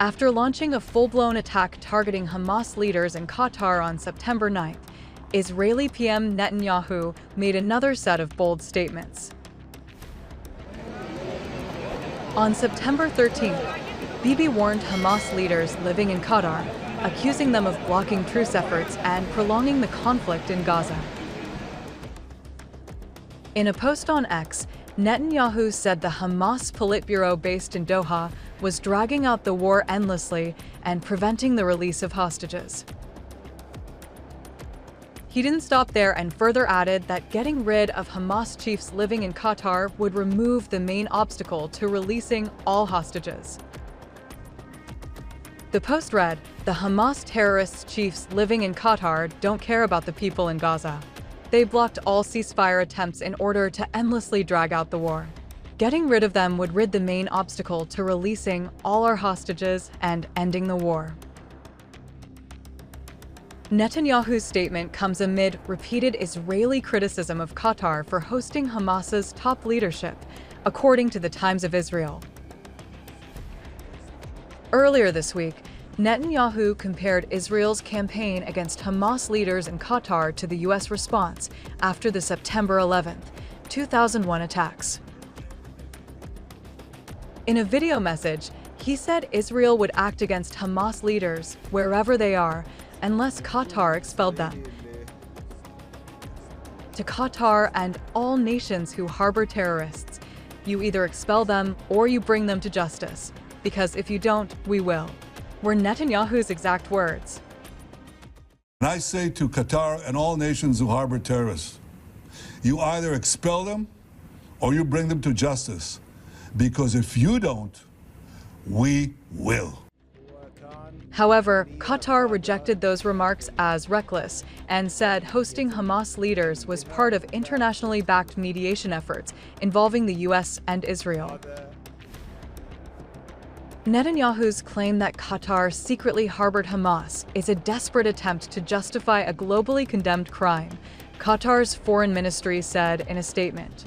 After launching a full-blown attack targeting Hamas leaders in Qatar on September 9th, Israeli PM Netanyahu made another set of bold statements. On September 13th, Bibi warned Hamas leaders living in Qatar, accusing them of blocking truce efforts and prolonging the conflict in Gaza. In a post on X, Netanyahu said the Hamas Politburo based in Doha was dragging out the war endlessly and preventing the release of hostages. He didn't stop there and further added that getting rid of Hamas chiefs living in Qatar would remove the main obstacle to releasing all hostages. The post read, "The Hamas terrorist chiefs living in Qatar don't care about the people in Gaza. They blocked all ceasefire attempts in order to endlessly drag out the war. Getting rid of them would rid the main obstacle to releasing all our hostages and ending the war." Netanyahu's statement comes amid repeated Israeli criticism of Qatar for hosting Hamas's top leadership, according to the Times of Israel. Earlier this week, Netanyahu compared Israel's campaign against Hamas leaders in Qatar to the U.S. response after the September 11th, 2001 attacks. In a video message, he said Israel would act against Hamas leaders wherever they are unless Qatar expelled them. To Qatar and all nations who harbor terrorists, you either expel them or you bring them to justice, because if you don't, we will, were Netanyahu's exact words. And I say to Qatar and all nations who harbor terrorists, you either expel them or you bring them to justice, because if you don't, we will. However, Qatar rejected those remarks as reckless and said hosting Hamas leaders was part of internationally backed mediation efforts involving the U.S. and Israel. Netanyahu's claim that Qatar secretly harbored Hamas is a desperate attempt to justify a globally condemned crime, Qatar's foreign ministry said in a statement.